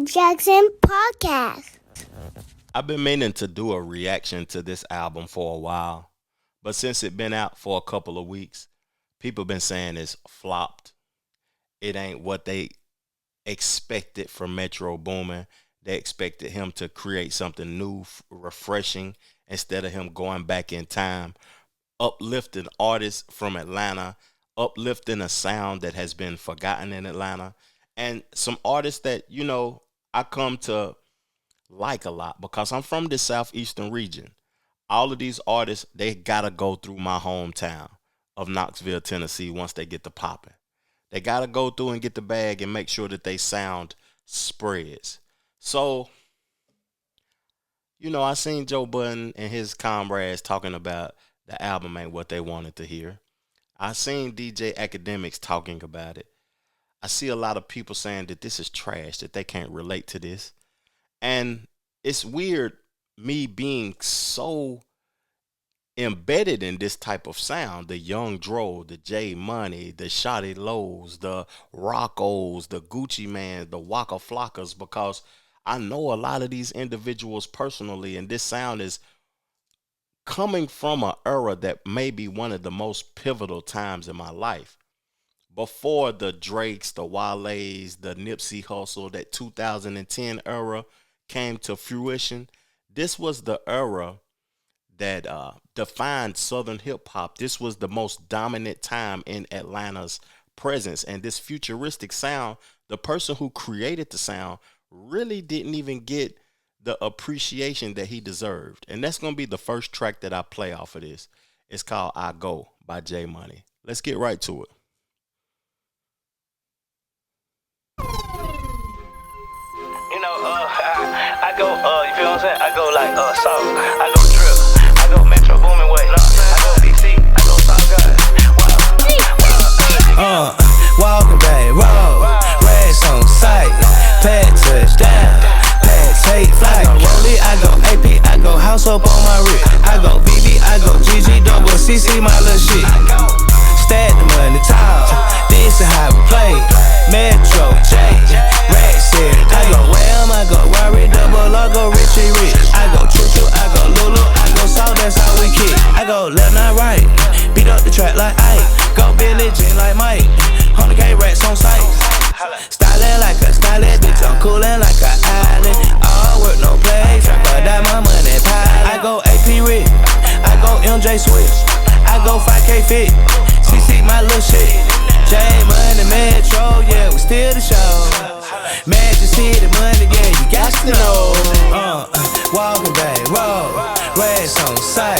Jackson Podcast. I've been meaning to do a reaction to this album for a while, but since it's been out for a couple of weeks, people been saying it's flopped. It ain't what they expected from Metro Boomin. They expected him to create something new, refreshing, instead of him going back in time, uplifting artists from Atlanta, uplifting a sound that has been forgotten in Atlanta, and some artists that, I come to like a lot because I'm from the southeastern region. All of these artists, they gotta go through my hometown of Knoxville, Tennessee once they get to popping. They gotta go through and get the bag and make sure that they sound spreads. So, I seen Joe Budden and his comrades talking about the album ain't what they wanted to hear. I seen DJ Academics talking about it. I see a lot of people saying that this is trash, that they can't relate to this. And it's weird me being so embedded in this type of sound, the Young Dro, the J Money, the Shotty Lows, the Rockos, the Gucci Man, the Waka Flockas, because I know a lot of these individuals personally, and this sound is coming from an era that may be one of the most pivotal times in my life. Before the Drakes, the Wale's, the Nipsey Hussle, that 2010 era came to fruition, this was the era that defined Southern hip hop. This was the most dominant time in Atlanta's presence. And this futuristic sound, the person who created the sound really didn't even get the appreciation that he deserved. And that's going to be the first track that I play off of this. It's called I Go by J Money. Let's get right to it. I go, you feel what I'm saying? I go like, salt, I go drip, I go Metro Boomin way, I go BC, I go South Guys, walking back road, racks on sight, pad touchdown, pad take flight. I go Rollie, I go AP, I go house up on my wrist. I go BB, I go GG, double CC, my little shit. Stack the money tall, this is how we play. Metro J, racks here. I go Wham, I go Rory, double, I go Richie Rich. I go Choo Choo, I go Lulu, I go Salt, that's how we kick. I go left, not right, beat up the track like Ike. Go Billy Jean like Mike, 100K racks on sight. Styling like a stylist, bitch, I'm coolin' like a island. All work, no play, trap or die, my money pile. I go AP Rick, I go MJ Switch, I go 5K Fit, CC my little shit. J Money Metro, yeah, we still the show. Magic City money, yeah, you got to know. Walking back road, racks on sight,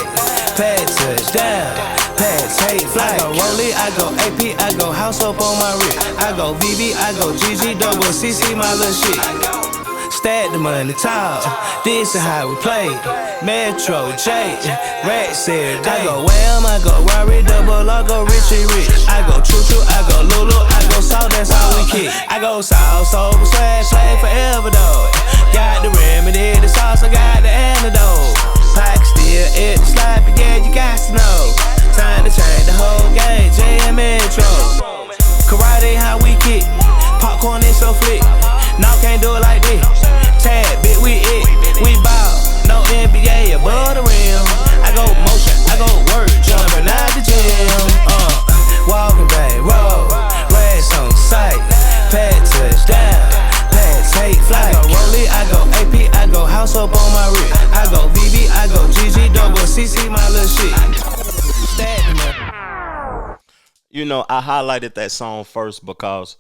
pad touchdown, pad take flight. I go Rollie, I go AP, I go house up on my wrist. I go VV, I go GG, double CC, my little shit. Stack the money tall, this is how we play. Metro J, racks here. I go Wham, I go Rory, double, I go Richie Rich. I go Choo Choo, I go Lulu, I go Salt, that's how we kick. I go South, sober, swag, play forever though. Got the remedy, the sauce, I got the antidote. Pack still at the sloppy, yeah, you got to know. Time to change the whole game, J and Metro. Karate, how we kick. Popcorn is so flick. No, can't do it like this. Tad bit, we it. We bout. No NBA above the rim. I go motion, I go work, jumping out the gym. Walking back road, racks on sight, pad touchdown, pad take flight. I go Rollie, I go AP, I go house up on my wrist. I go VV, I go GG, double CC, my little shit. I highlighted that song first because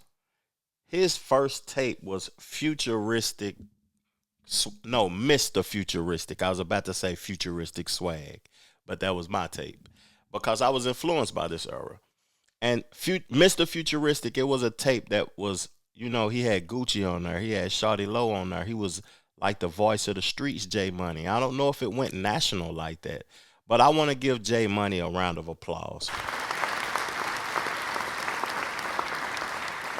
his first tape was Futuristic. No, Mr. Futuristic. I was about to say Futuristic Swag, but that was my tape because I was influenced by this era. And Mr. Futuristic, it was a tape that was, he had Gucci on there. He had Shawty Low on there. He was like the voice of the streets, J Money. I don't know if it went national like that, but I want to give J Money a round of applause.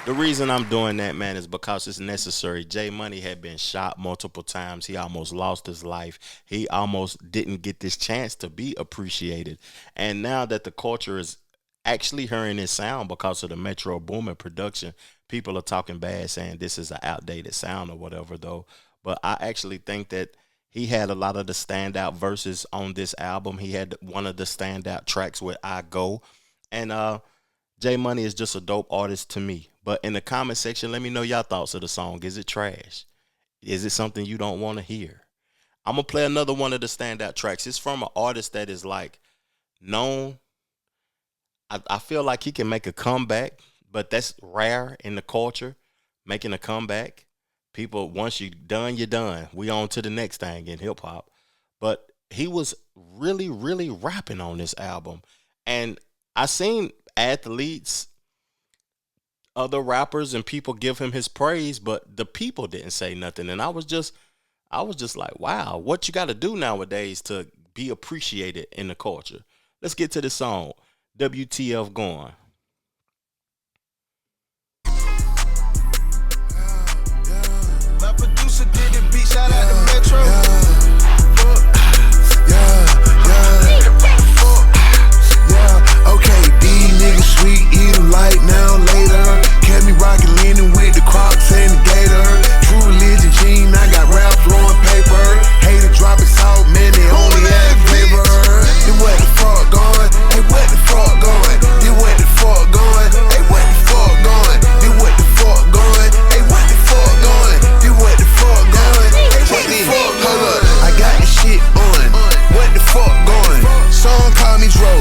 The reason I'm doing that, man, is because it's necessary. J Money had been shot multiple times. He almost lost his life. He almost didn't get this chance to be appreciated. And now that the culture is actually hearing his sound because of the Metro Boomin production. People are talking bad, saying this is an outdated sound or whatever, though. But I actually think that he had a lot of the standout verses on this album. He had one of the standout tracks with I Go. And J Money is just a dope artist to me. But in the comment section, let me know your thoughts of the song. Is it trash? Is it something you don't want to hear? I'm going to play another one of the standout tracks. It's from an artist that is like known. I feel like he can make a comeback, but that's rare in the culture, making a comeback. People, once you're done, you're done. We on to the next thing in hip hop. But he was really, really rapping on this album. And I seen athletes, other rappers, and people give him his praise, but the people didn't say nothing. And I was just like, wow, what you got to do nowadays to be appreciated in the culture? Let's get to the song. WTF going. My producer did the beat, shout out to Metro. Okay, these niggas sweet, eat them light now, later. Kept me rockin', leaning with the Crocs and the Gator. True religion jean, I got rap flowing paper. Hater dropping salt, man, they only add flavor. Then what the fuck going? Hey, what the fuck going? Then what the fuck going? Hey, what the fuck going? Then what the fuck going? Hey, what the fuck going? Then what the fuck going? Hey, what the fuck going? I got the shit on. What the fuck going? Song call me Dro.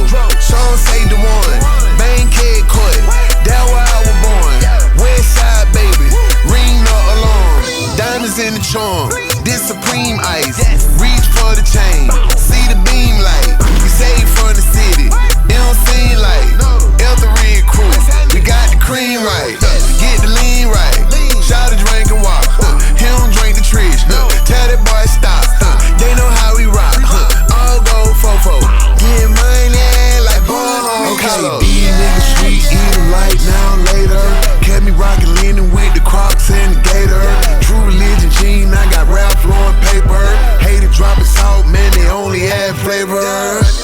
Song say the one. Bang kid court. That where I was born. West side baby. Ring the alarm. Diamonds in the charm. This supreme ice. Reach for the chain. See the beam light. We saved from the city. It don't seem like Eltherid crew. We got the cream right. Get the lean right. Shout a drink and walk. He don't drink the trees. Tell that boy stop. They know how we rock. All go fofo. Get money like boom. Okay, these niggas sweet, eat them light now later. Kept me rockin', leaning with the Crocs and the Gator. True religion jean, I got rap flowing paper. Hated dropping salt, man, they only add flavor.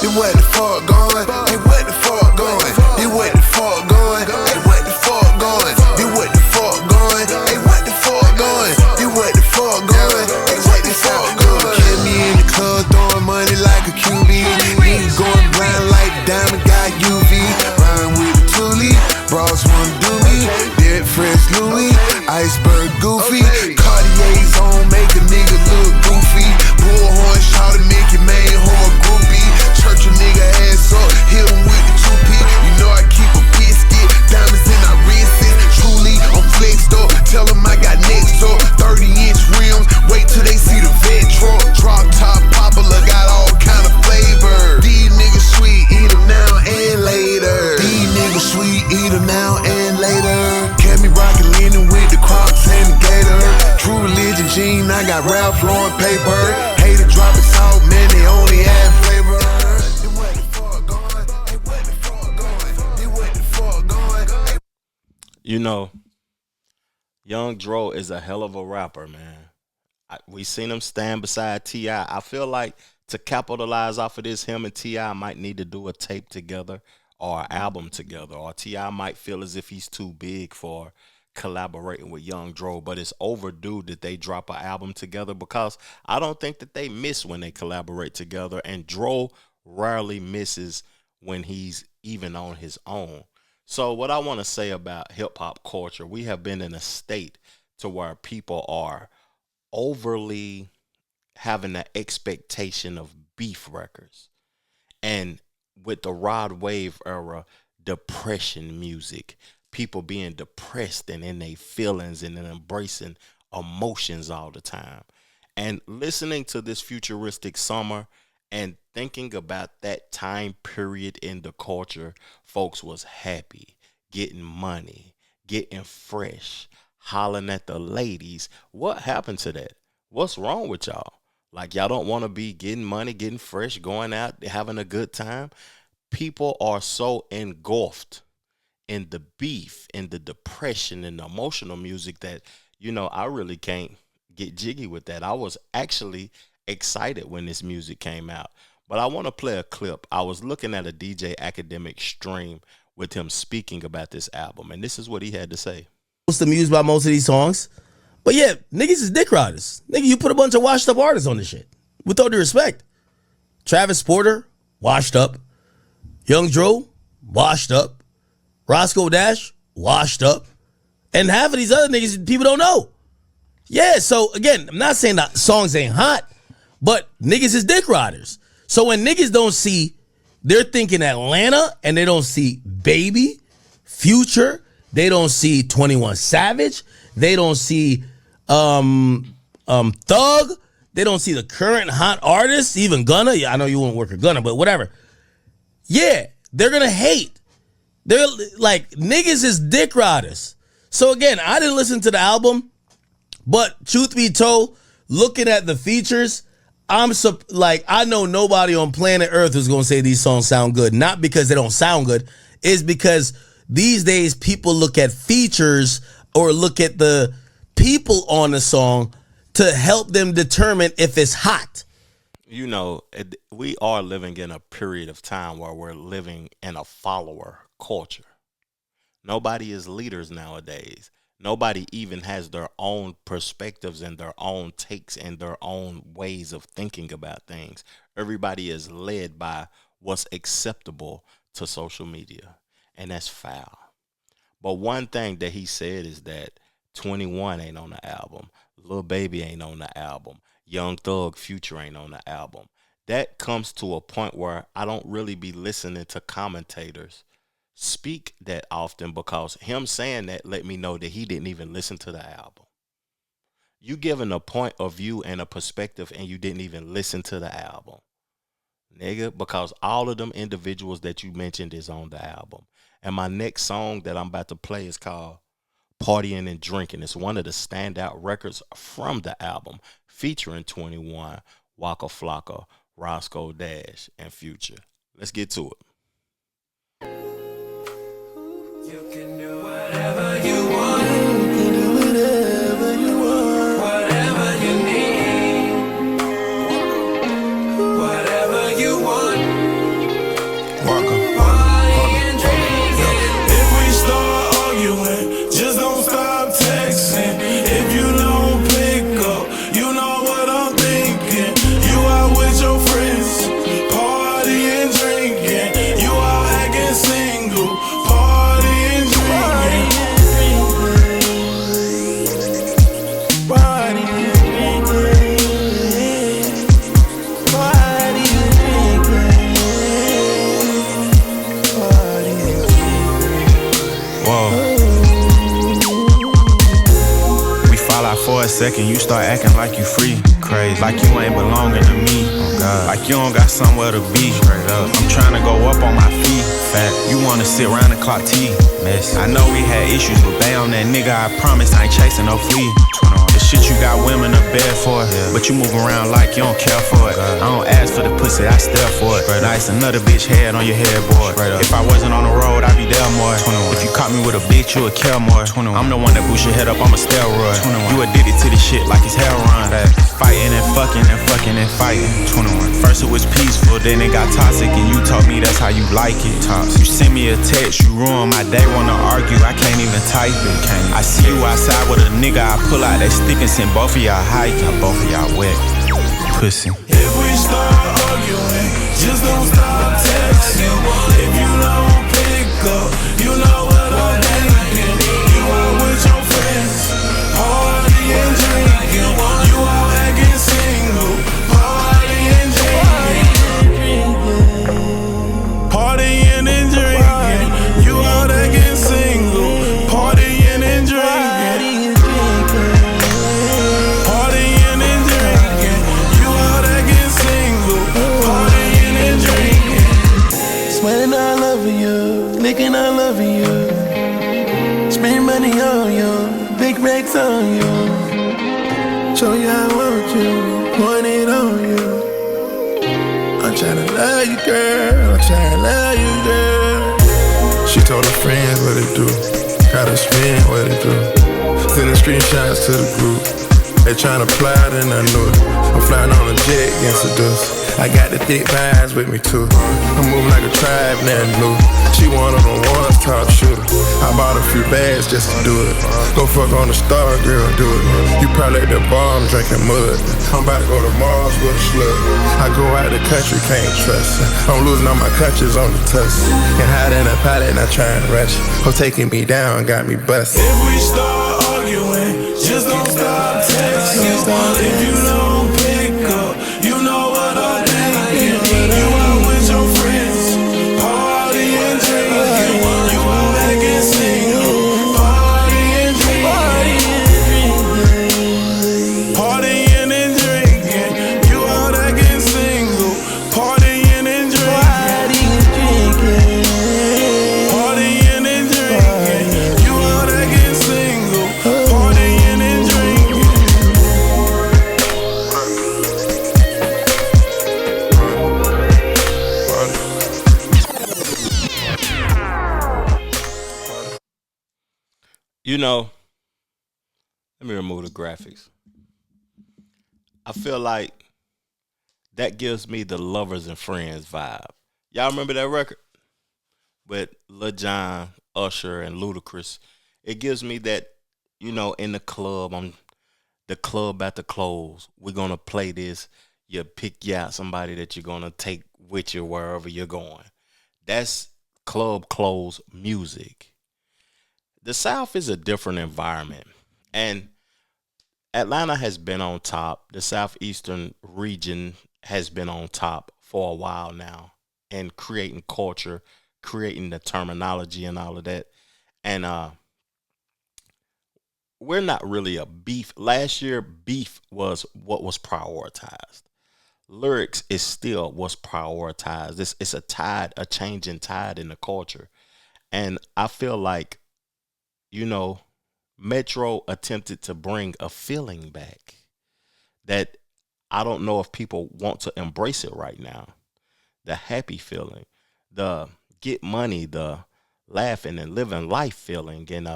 Then what the fuck going? Hey, what the fuck going? Then what the fuck going? Hey, what the fuck going? Then what the fuck going? Hey, what the fuck going? Then what the fuck going? Hey, what the fuck going? Kept me in the club throwing money like a QB. Niggas going blind like diamond got UV. Rhyme with the Thule, bras wanna do me. Dead fresh Louis, iceberg goofy. Cartier's on, make a nigga look goofy. Bullhorn shot to make your main whore groupie. Church a nigga ass up, hit him with the 2P. You know I keep a biscuit, diamonds in our wrists. Truly, I'm flexed up, tell them I got next up. 30-inch rims, wait till they see the vet truck. Drop top popular, got all kind of flavor. These niggas sweet, eat them now and later. These niggas sweet, eat them now and later. Kept me rockin', leaning with the Crocs and the Gator. True religion jean, I got rap flowing paper. Hater dropping salt, man, they only add flavor. Then what the fuck going? Hey, what the fuck going? Then what the fuck going? You know, Young Dro is a hell of a rapper, man. We seen him stand beside T.I. I feel like to capitalize off of this, him and T.I. might need to do a tape together or an album together, or T.I. might feel as if he's too big for collaborating with Young Dro, but it's overdue that they drop an album together, because I don't think that they miss when they collaborate together, and Dro rarely misses when he's even on his own. So what I want to say about hip hop culture, we have been in a state to where people are overly having the expectation of beef records. And with the Rod Wave era, depression music, people being depressed and in their feelings and then embracing emotions all the time. And listening to this Futuristic Summer and thinking about that time period in the culture, folks was happy, getting money, getting fresh, hollering at the ladies. What happened to that? What's wrong with y'all? Like, y'all don't want to be getting money, getting fresh, going out, having a good time? People are so engulfed in the beef, in the depression, and the emotional music that, I really can't get jiggy with that. I was actually excited when this music came out. But I want to play a clip. I was looking at a DJ Academic stream with him speaking about this album, and this is what he had to say. Most amused by most of these songs. But yeah, niggas is dick riders. Nigga, you put a bunch of washed up artists on this shit. With all due respect. Travis Porter, washed up. Young Dro, washed up. Roscoe Dash, washed up. And half of these other niggas, people don't know. Yeah, so again, I'm not saying that songs ain't hot, but niggas is dick riders. So when niggas don't see, they're thinking Atlanta, and they don't see Baby, Future, they don't see 21 Savage, they don't see Thug, they don't see the current hot artists, even Gunna. Yeah, I know you won't work with Gunna, but whatever. Yeah, they're gonna hate. They're like, niggas is dick riders. So again, I didn't listen to the album, but truth be told, looking at the features, I know nobody on planet Earth is gonna say these songs sound good. Not because they don't sound good, it's because these days people look at features or look at the people on the song to help them determine if it's hot. You know, we are living in a period of time where we're living in a follower culture. Nobody is leaders nowadays. Nobody even has their own perspectives and their own takes and their own ways of thinking about things. Everybody is led by what's acceptable to social media, and that's foul. But one thing that he said is that 21 ain't on the album. Lil Baby ain't on the album. Young Thug, Future ain't on the album. That comes to a point where I don't really be listening to commentators speak that often, because him saying that let me know that he didn't even listen to the album. You giving a point of view and a perspective, and you didn't even listen to the album, nigga, because all of them individuals that you mentioned is on the album. And my next song that I'm about to play is called Partying and Drinking. It's one of the standout records from the album, featuring 21, Waka Flocka, Roscoe Dash, and Future. Let's get to it. You can do whatever you want. You can do whatever you want. Whatever you need. Whatever you want. Party and drinking. If we start arguing, just don't stop texting. If you don't pick up, you know what I'm thinking. You out with your friends, party and drinking. You out acting single, party and drinking. Party and drinking. Party and drinking. Party and drinking. Whoa. We fall out for a second, you start acting like you free. Crazy. Like you ain't belonging to me. Oh God. Like you don't got somewhere to be. Straight up. I'm trying to go up on my feet. Fat. You wanna sit round and clock tea. Mess. I know we had issues, but bang on that nigga, I promise I ain't chasing no flea. The shit you got women to bed for, but you move around like you don't care for it. I don't ask for the pussy, I stare for it. Nice, another bitch head on your headboard. If I wasn't on the road, I'd be there more. If you caught me with a bitch, you would care more. I'm the one that boost your head up, I'm a steroid. You addicted to this shit like it's heroin. Fighting and fucking and fucking and fighting. First it was peaceful, then it got toxic, and you told me that's how you like it. You send me a text, you ruin my day, wanna argue, I can't even type it. I see you outside with a nigga, I pull out that stick and send both of y'all hiking, both of y'all wet. Pussy. If we start arguing, just don't stop texting. If you don't pick up, you know what I'm thinking. You out with your friends, party and drinking. You out acting single, party and drinking. Partying and drinking. You out acting single, partying and drinking. Sweating I love you, licking I love you. Spend money on you, big racks on you. Show you I want you, point it on you. I'm tryna love you, girl, I'm tryna love you, girl. She told her friends what it do. Gotta spin what it do. Sending screenshots to the group. They tryna plot and I knew it. I'm flying on a jet getting seduced. I got the thick vibes with me too. I'm moving like a tribe, nothing new. She one of them ones, top shooter. I bought a few bags just to do it. Go fuck on the star, girl, do it. You probably at the bar, I'm drinking mud. I'm about to go to Mars with a slug. I go out the country, can't trust her. I'm losing all my countries on the tusk. And hide in a pilot, not trying to rush. Who's taking me down, got me busted. If we start arguing, just don't stop texting. If you don't pick up, you know what I'm thinking. You out with your friends, party and drinking. You out acting single, party and drinking. Partying and drinking. You out acting single, partying and drinking. Partying and drinking. You out acting single, partying and drinking. You know, let me remove the graphics. I feel like that gives me the Lovers and Friends vibe. Y'all remember that record? With Lil Jon, Usher, and Ludacris. It gives me that, you know, in the club, the club at the close. We're going to play this. You pick you out somebody that you're going to take with you wherever you're going. That's club close music. The South is a different environment, and Atlanta has been on top. The Southeastern region has been on top for a while now, and creating culture, creating the terminology and all of that. And we're not really a beef. Last year, beef was what was prioritized. Lyrics is still what's prioritized. It's a tide, a changing tide in the culture. And I feel like, you know, Metro attempted to bring a feeling back that I don't know if people want to embrace it right now. The happy feeling, the get money, the laughing and living life feeling. And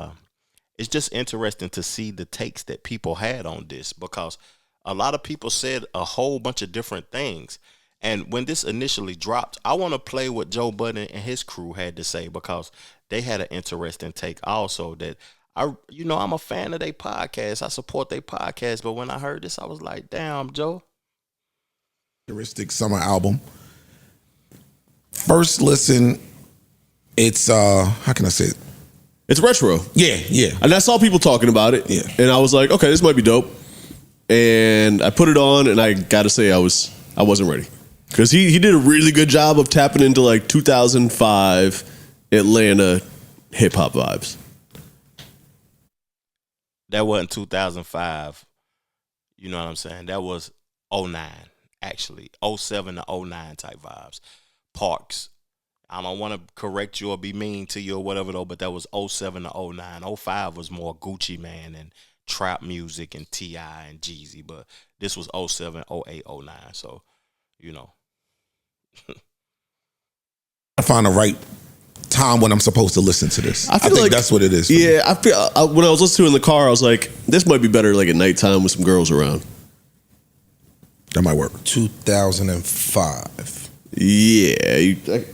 it's just interesting to see the takes that people had on this, because a lot of people said a whole bunch of different things. And when this initially dropped, I want to play what Joe Budden and his crew had to say, because they had an interesting take also that I'm a fan of their podcast. I support their podcast. But when I heard this, I was like, damn, Joe. Futuristic Summer album. First listen, it's how can I say it? It's retro. Yeah. And I saw people talking about it. Yeah. And I was like, okay, this might be dope. And I put it on, and I gotta say I wasn't ready. Because he did a really good job of tapping into like 2005 Atlanta hip hop vibes. That wasn't 2005. You know what I'm saying? That was 09, actually. 07 to 09 type vibes. Parks. I don't want to correct you or be mean to you or whatever, though, but that was 07 to 09. 05 was more Gucci Man and trap music and T.I. and Jeezy. But this was 07, 08, 09. So, you know. I find the right time when I'm supposed to listen to this. I think like that's what it is. Yeah, I feel when I was listening to it in the car, I was like, this might be better like at nighttime with some girls around. That might work. 2005. Yeah.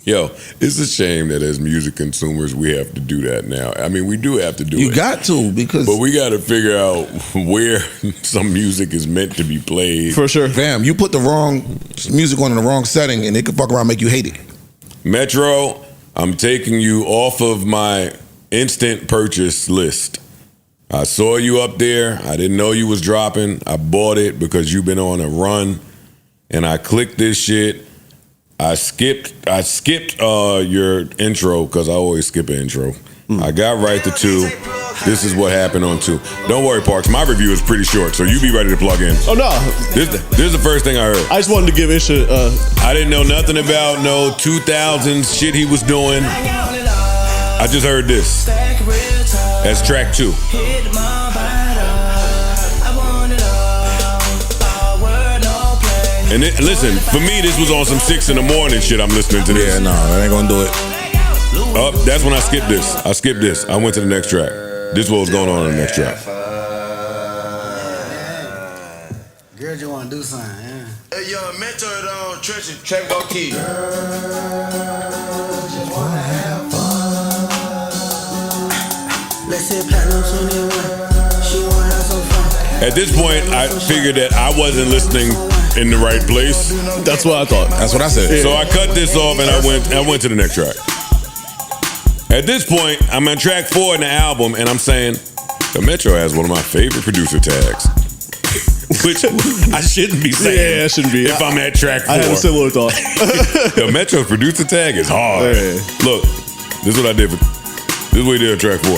Yo, it's a shame that as music consumers we have to do that now. I mean, we do have to do it. You got to, because but we got to figure out where some music is meant to be played. For sure. Fam, you put the wrong music on in the wrong setting and it could fuck around and make you hate it. Metro, I'm taking you off of my instant purchase list. I saw you up there. I didn't know you was dropping. I bought it because you've been on a run, and I clicked this shit. I skipped your intro because I always skip an intro. I got right to 2. This is what happened on 2. Don't worry, Parks. My review is pretty short, so you be ready to plug in. Oh, no. This is the first thing I heard. I just wanted to give Ish I didn't know nothing about no 2000s shit he was doing. I just heard this. That's track 2. And listen, for me, this was on some 6 in the morning shit. I'm listening to this. Yeah, no, that ain't gonna do it. Oh, that's when I skipped this. I went to the next track. This is what was going on in the next track. Girl, you want to do something, yeah. Hey, yo, Metro on Trenton, track go key. Let's say platinum 21. She wanna have some fun. At this point, I figured that I wasn't listening in the right place. That's what I thought. That's what I said. So I cut this off and I went to the next track. At this point, I'm on track 4 in the album, and I'm saying the Metro has one of my favorite producer tags. Which I shouldn't be saying. Yeah, I shouldn't be. If I'm at track 4. I had a similar thought. The Metro producer tag is hard. Yeah. Look, this is what I did. This is what we did on track 4.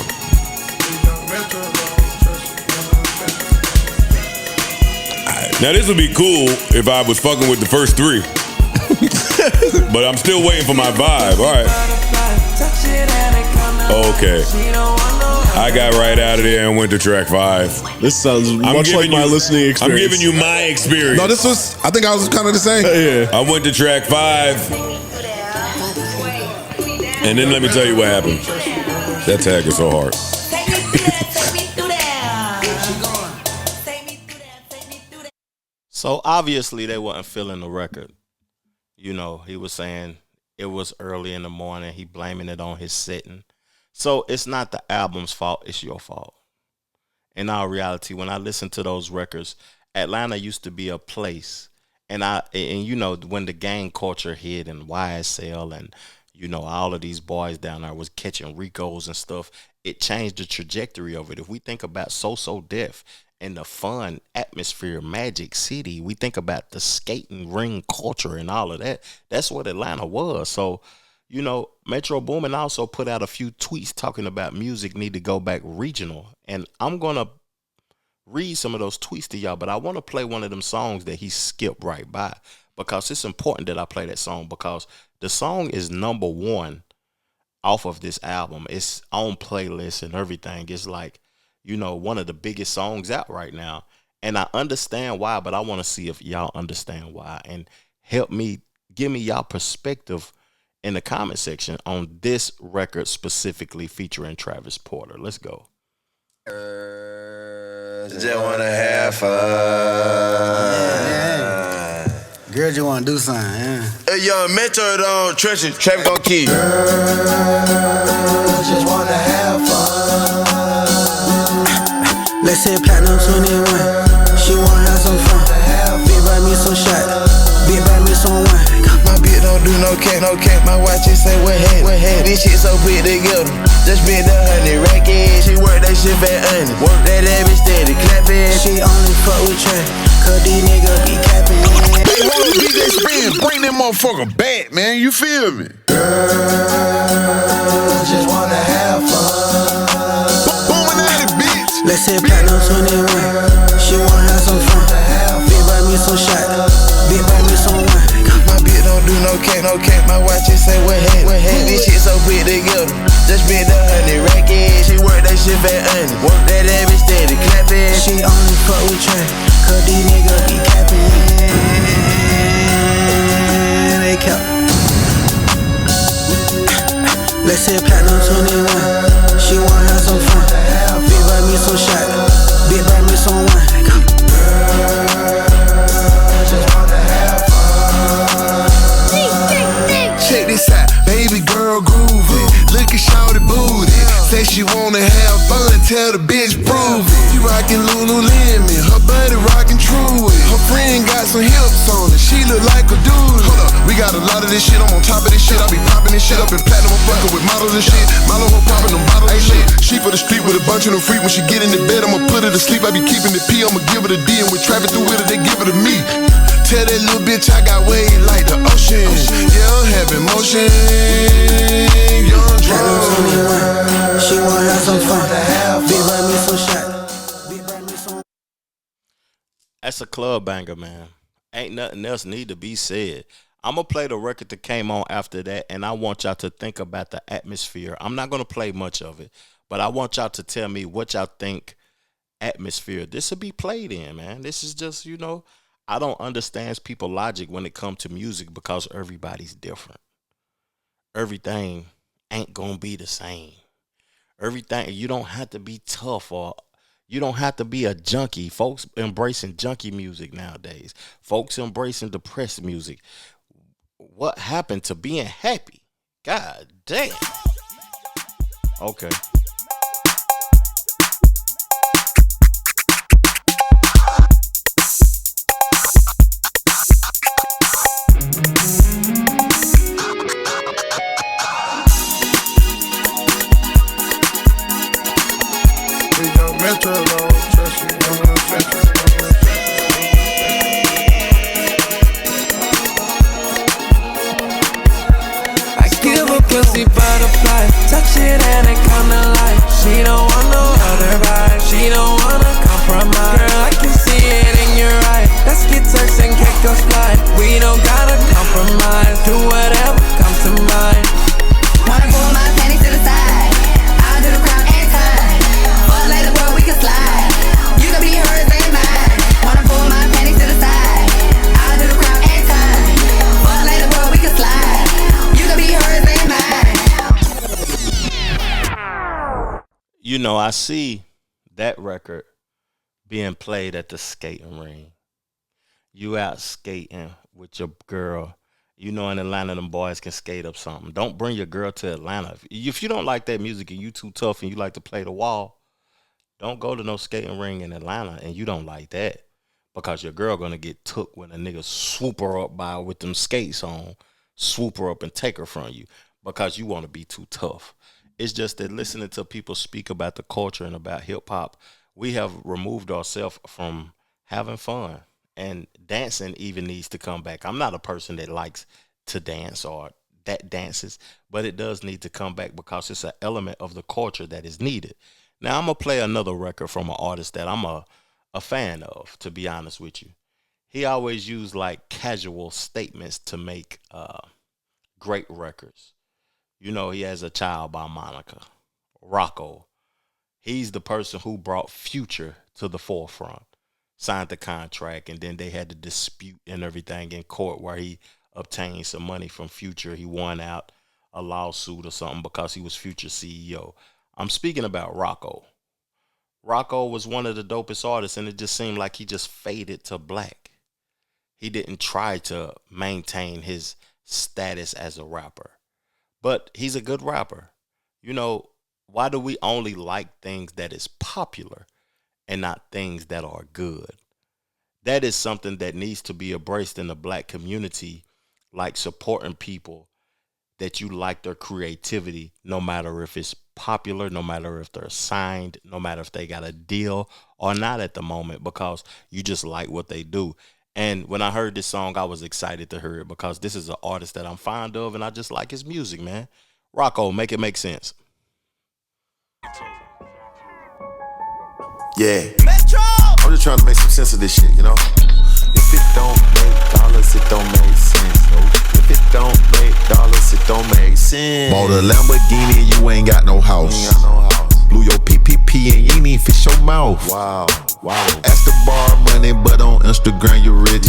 Now this would be cool if I was fucking with the first 3. But I'm still waiting for my vibe. All right. Okay. I got right out of there and went to track 5. This sounds much like my listening experience. I'm giving you my experience. No, this was, I think I was kind of the same. Yeah. I went to track 5. And then let me tell you what happened. That tag is so hard. So obviously they wasn't feeling the record. You know, he was saying it was early in the morning. He blaming it on his sitting. So it's not the album's fault. It's your fault. In our reality, when I listen to those records, Atlanta used to be a place. And you know, when the gang culture hit and YSL and, you know, all of these boys down there was catching Ricos and stuff, it changed the trajectory of it. If we think about So Def and the fun atmosphere, Magic City, we think about the skating ring culture and all of that. That's what Atlanta was. So, you know, Metro Boomin also put out a few tweets talking about music need to go back regional. And I'm going to read some of those tweets to y'all, but I want to play one of them songs that he skipped right by because it's important that I play that song because the song is number 1 off of this album. It's on playlist and everything. It's like, you know, one of the biggest songs out right now. And I understand why, but I want to see if y'all understand why and help me, give me y'all perspective in the comment section on this record specifically featuring Travis Porter. Let's go. Just wanna have fun. Girl, you wanna do something, yeah. Hey, yo, Metro on Trenton, track go key. Just wanna have fun. Let's say platinum 21. She wanna have some fun. Big buy me some shot. Big buy me some wine. My bitch don't do no cake. My watch it say what head. This shit so put together. Just spent 100 racket. She work that shit fat under. Work that bitch steady clapping. She only fuck with Trey, cause these niggas be capping. Hey, want to DJ Spin, bring that motherfucker back, man. You feel me? Girls just wanna have fun. Booming at it, bitch. Let's say platinum 21. She wanna have some fun. Big buy me some shot. Big buy me some wine. My bitch don't do no cake. My watch it say what head. This shit so put together. Just spent 100 racket. She work that shit fat under. Work that bitch steady clapping. She only fuck with Trey, cause these niggas be capping. They cap. Let's say platinum 21. She wanna have some fun. Big buy me some shot. Big buy me some wine. Check this out, baby girl groovy. Look at shawty booty. Say she wanna have fun, tell the bitch prove it. She rockin' Lululemon, her buddy rockin' True. Her friend got some hips on it, she look like a dude. Hold up, we got a lot of this shit, I'm on top of this shit. I be poppin' this shit up in platinum, I'm fuckin' with models and shit. Milo her poppin' them bottles and shit. She for the street with a bunch of them freak. When she get in the bed, I'ma put her to sleep. I be keepin' the P, I'ma give her the D. And with traffic through with her, they give her to me. Tell that little bitch I got waves like the ocean. Yeah, I'm having motion. Young drunk. She wanna have some fun. Big buy me some shot. Big buy me some. That's a club banger, man. Ain't nothing else need to be said. I'm going to play the record that came on after that, and I want y'all to think about the atmosphere. I'm not going to play much of it, but I want y'all to tell me what y'all think atmosphere this will be played in, man. This is just, you know, I don't understand people's logic when it comes to music because everybody's different. Everything ain't going to be the same. Everything, you don't have to be tough or, You don't have to be a junkie. Folks embracing junkie music nowadays. Folks embracing depressed music. What happened to being happy? God damn. Okay. Metro trust you, I give a pussy butterfly, touch it and it come to life. She don't want no other vibe, she don't wanna compromise. Girl, I can see it in your eye. Let's get turks and kick us fly. We don't gotta compromise, do whatever comes to mind. Wanna pull my panties to the side, I'll do the crown and time. Fuck later, boy, we can slide. You can be hers and mine. Wanna pull my panties to the side, I'll do the crown and time. Fuck later, boy, we can slide. You can be hers and mine. You know, I see that record being played at the skating ring. You out skating with your girl. You know, in Atlanta, them boys can skate up something. Don't bring your girl to Atlanta. If you don't like that music and you too tough and you like to play the wall, don't go to no skating ring in Atlanta and you don't like that. Because your girl gonna get took when a nigga swoop her up by with them skates on, swoop her up and take her from you because you want to be too tough. It's just that listening to people speak about the culture and about hip hop, we have removed ourselves from having fun. And dancing even needs to come back. I'm not a person that likes to dance or that dances, but it does need to come back because it's an element of the culture that is needed. Now, I'm going to play another record from an artist that I'm a fan of, to be honest with you. He always used like casual statements to make great records. You know, he has a child by Monica, Roscoe. He's the person who brought Future to the forefront. Signed the contract, and then they had the dispute and everything in court where he obtained some money from Future. He won out a lawsuit or something because he was Future CEO. I'm speaking about Roscoe. Roscoe was one of the dopest artists, and it just seemed like he just faded to black. He didn't try to maintain his status as a rapper, but he's a good rapper. You know, why do we only like things that is popular and not things that are good? That is something that needs to be embraced in the black community, like supporting people that you like their creativity, no matter if it's popular, no matter if they're signed, no matter if they got a deal or not at the moment, because you just like what they do. And when I heard this song, I was excited to hear it because this is an artist that I'm fond of and I just like his music, man. Roscoe, make it make sense. Yeah, Metro! I'm just trying to make some sense of this shit, you know? If it don't make dollars, it don't make sense. If it don't make dollars, it don't make sense. Bought a Lamborghini, you ain't got no house. Blew your PPP and you ain't even fish your mouth. Wow. Ask to borrow money, but on Instagram you rich.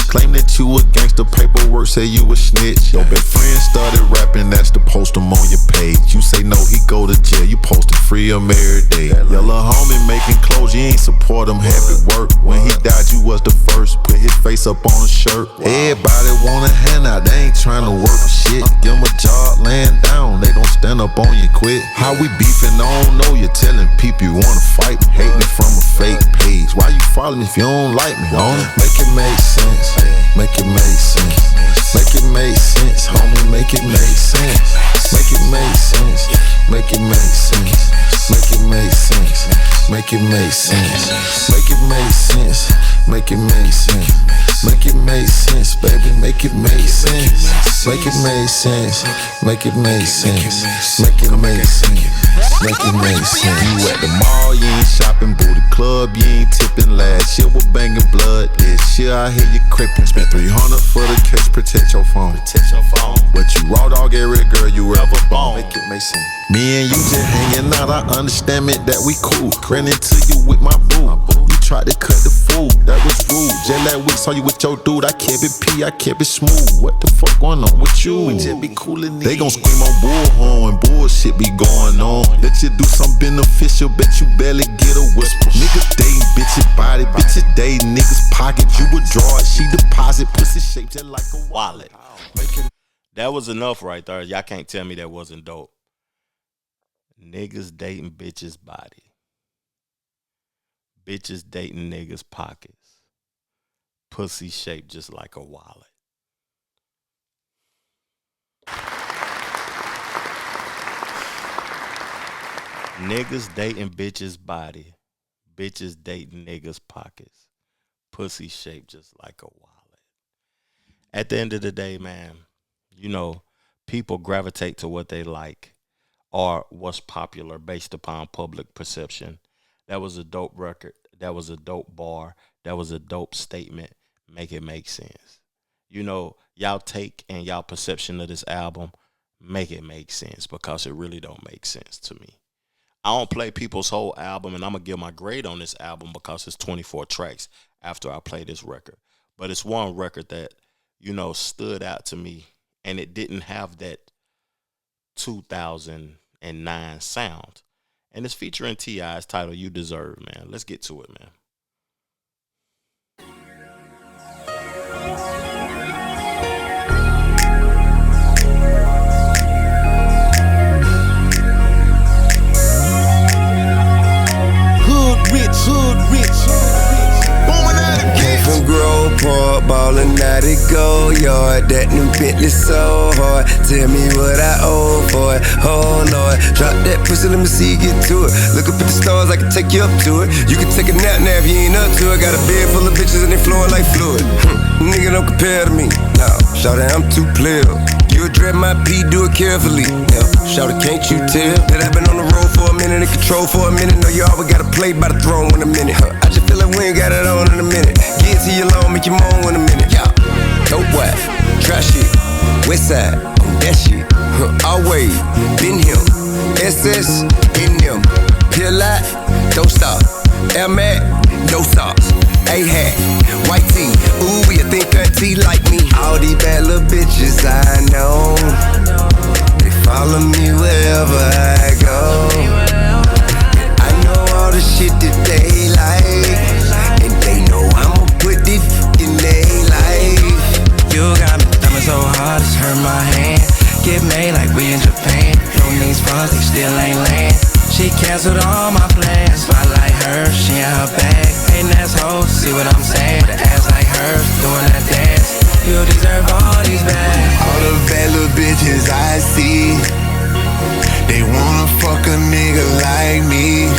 Claim that you a gangster, paperwork say you a snitch. Your best friend started rapping, that's to post him on your page. You say no, he go to jail, you post to free him every day. Your little homie making clothes, you ain't support him, happy work. When he died, you was the first, put his face up on a shirt. Everybody want a handout, they ain't trying to work for shit. Give him a job, laying down, they gon' stand up on you quick. How we beefing, I don't know, you're telling people you wanna fight, hating it from a fake page. Why you follow me if you don't like me, homie? Make it make sense, make it make sense. Make it make sense, homie, make it make sense. Make it make sense, make it make sense. Make it make sense, make it make sense. Make it make sense, make it make sense. Make it make sense, baby, make it make sense. Make it make sense, make it make sense. Make it make sense, make it make sense. You at the mall, you ain't shopping, booty club, you ain't tipping. Last year we're banging blood, this year I hear you crippin'. Spent 300 for the case, protect your phone. But you raw dog every girl you ever bone. Make it make sense. Me and you just hanging out, I understand it that we cool. Grinning to you with my boo. You tried to cut the food, that was rude. Jet lag week, saw you with your dude. I kept it P, I kept it smooth. What the fuck going on with you? We just be coolin' They gon' scream on bullhorn, bullshit be going on. Let you do something beneficial, bet you barely get a whisper. Niggas dating bitches body, bitches dating niggas pocket. You withdraw it, she deposit, pussy shaped just like a wallet. That was enough right there. Y'all can't tell me that wasn't dope. Niggas dating bitches body. Bitches dating niggas pockets. Pussy shaped just like a wallet. Niggas dating bitches body. Bitches dating niggas pockets. Pussy shaped just like a wallet. At the end of the day, man, you know, people gravitate to what they like or what's popular based upon public perception. That was a dope record. That was a dope bar. That was a dope statement. Make it make sense. You know, y'all take and y'all perception of this album, make it make sense, because it really don't make sense to me. I don't play people's whole album, and I'm going to give my grade on this album because it's 24 tracks after I play this record. But it's one record that, you know, stood out to me, and it didn't have that 2009 sound. And it's featuring T.I.'s title, You Deserve, man. Let's get to it, man. Hood rich. Came from Grove Park, ballin' out the go yard. That new Bentley so hard. Tell me what I owe for it. Oh Lord, drop that pussy, let me see you get to it. Look up at the stars, I can take you up to it. You can take a nap now if you ain't up to it. Got a bed full of bitches and they flowing like fluid. Nigga don't compare to me. No, shawty, I'm too player. You dread my P, do it carefully. Yeah, shawty, can't you tell that I've been on the road for a minute and control for a minute? No, you always gotta play by the throne in a minute. I just feel like we ain't got it on in a minute. Get to your loan, make you moan in a minute. Yeah, dope what? Trash shit. West side, on that shit. Always been him. SS in them. Peel out, don't stop. Air Mac, no socks. A-hat, white tee. Ooh, you think auntie like me? All these bad little bitches I know, they follow me wherever I go. I know all the shit that they like, and they know I'ma put it in their life. You got me thumbing so hard, it's hurt my hand. Get made like we in Japan. No these funds, they still ain't land. She canceled all my plans. Spotlight her, she in her bag. Ain't asshole, see what I'm saying? With an ass like hers, doing that dance. You deserve all these bags. All the bad little bitches I see, they wanna fuck a nigga like me.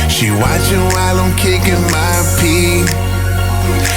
She watching while I'm kicking my pee.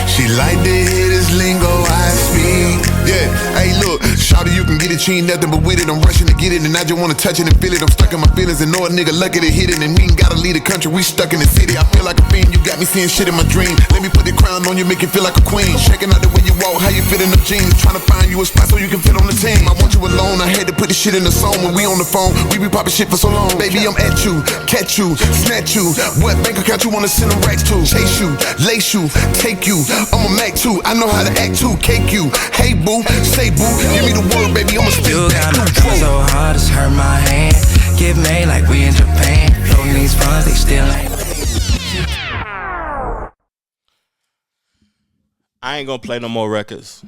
She like to hear this lingo I speak. Yeah, hey look, shawty, you can get it, she ain't nothing but with it. I'm rushing to get it, and I just wanna touch it and feel it. I'm stuck in my feelings, and know a nigga lucky to hit it. And we ain't gotta leave the country, we stuck in the city. I feel like a fiend, you got me seeing shit in my dream. Let me put the crown on you, make you feel like a queen. Checking out the way you walk, how you fit in the jeans. Trying to find you a spot so you can fit on the team. I want you alone, I had to put this shit in the song. When we on the phone, we be popping shit for so long. Baby, I'm at you, catch you, snatch you. What bank account you wanna send them racks to? Chase you, lace you, take you. I'm a Mac too, I know how to act too. Cake you, hey boo, say boo. Give me the word, baby, I'ma spit you that. You got me trying so hard, it's hurt my hand. Get made like we in Japan. Floating these funds, they still ain't. I ain't gonna play no more records.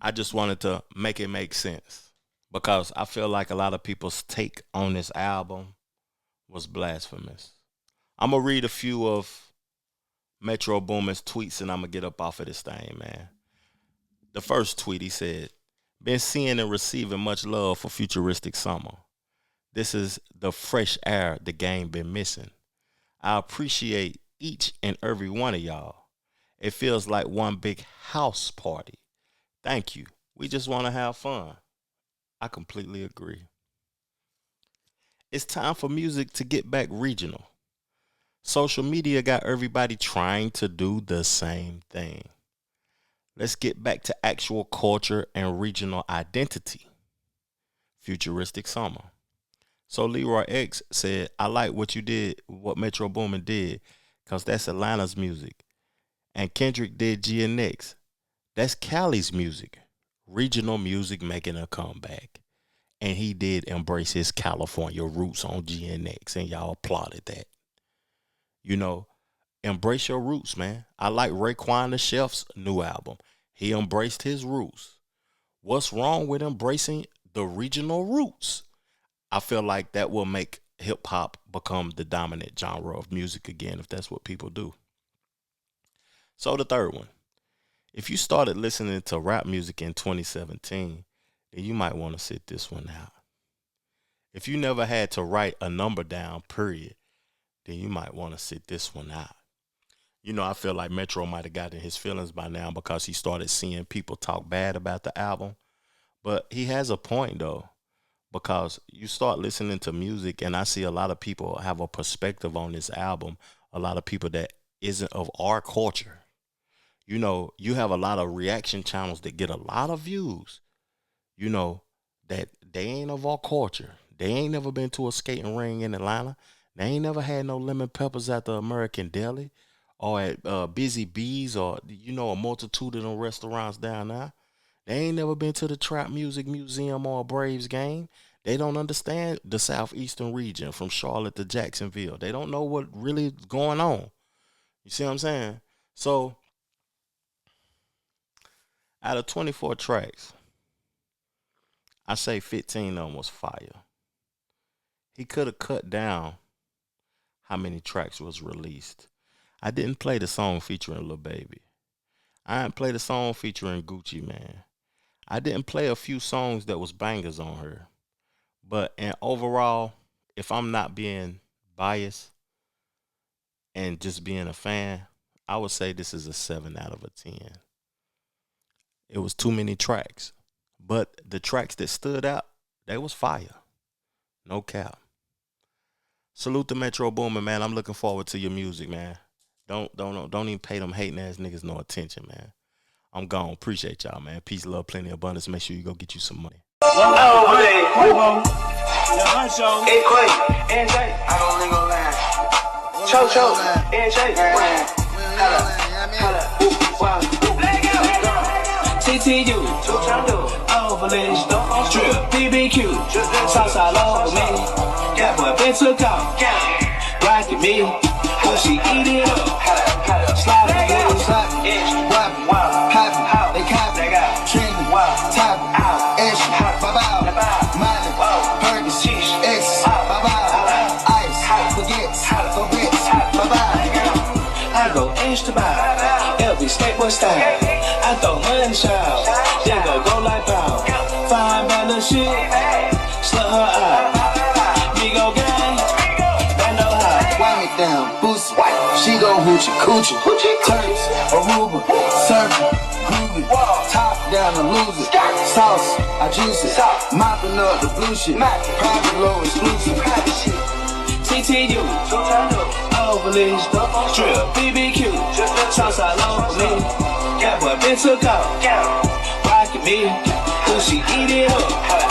I just wanted to make it make sense, because I feel like a lot of people's take on this album was blasphemous. I'm gonna read a few of Metro Boomin's tweets, and I'm gonna get up off of this thing, man. The first tweet, he said, "Been seeing and receiving much love for Futuristic Summa. This is the fresh air the game been missing. I appreciate each and every one of y'all. It feels like one big house party. Thank you. We just want to have fun." I completely agree. It's time for music to get back regional. Social media got everybody trying to do the same thing. Let's get back to actual culture and regional identity. Futuristic Summa. So Leroy X said, "I like what you did, what Metro Boomin did. because that's Atlanta's music. And Kendrick did GNX. That's Cali's music. Regional music making a comeback. And he did embrace his California roots on GNX, and y'all applauded that. You know, embrace your roots, man. I like Raekwon the Chef's new album. He embraced his roots. What's wrong with embracing the regional roots? I feel like that will make hip hop become the dominant genre of music again, if that's what people do. So the third one. If you started listening to rap music in 2017, then you might want to sit this one out. If you never had to write a number down, period, then you might want to sit this one out. You know, I feel like Metro might have gotten his feelings by now because he started seeing people talk bad about the album. But he has a point, though, because you start listening to music, and I see a lot of people have a perspective on this album, a lot of people that isn't of our culture. You know, you have a lot of reaction channels that get a lot of views, you know, that they ain't of our culture. They ain't never been to a skating ring in Atlanta. They ain't never had no lemon peppers at the American Deli or at Busy Bees or, you know, a multitude of them restaurants down there. They ain't never been to the Trap Music Museum or a Braves game. They don't understand the southeastern region from Charlotte to Jacksonville. They don't know what really is going on. You see what I'm saying? So, out of 24 tracks, I say 15 of them was fire. He could have cut down how many tracks was released. I didn't play the song featuring Lil Baby. I didn't play the song featuring Gucci Mane. I didn't play a few songs that was bangers on her. But in overall, if I'm not being biased and just being a fan, I would say this is a 7 out of a 10. It was too many tracks. But the tracks that stood out, they was fire. No cap. Salute to Metro Boomin, man. I'm looking forward to your music, man. Don't even pay them hating ass niggas no attention, man. I'm gone. Appreciate y'all, man. Peace, love, plenty, abundance. Make sure you go get you some money. Quavo, NJ, I don't nigga lie. Cho, NJ, TTU, overlays, strip, BBQ, sauce all over me. That boy been took off, rockin' me, cause she eat it up. Slide it, poppin', they coppin', trending, toppin', extra, bye-bye, Miley, Perkins, X, bye-bye, Ice, forgets, bye-bye. I go extra by, every skateboard style. I throw money shout, then go like bow. Fine bella shit, slut her out. Migo gang, they know how. Wind it down, boost it. She go hoochie coochie. Turks, Aruba, surfing, groovy. Top down and lose it. Sauce, I juice it. Mopping up the blue shit. Private low exclusive. TTU, overlays, strip, BBQ, sauce all over me. That boy been took off, rockin' me, cause she eat it up.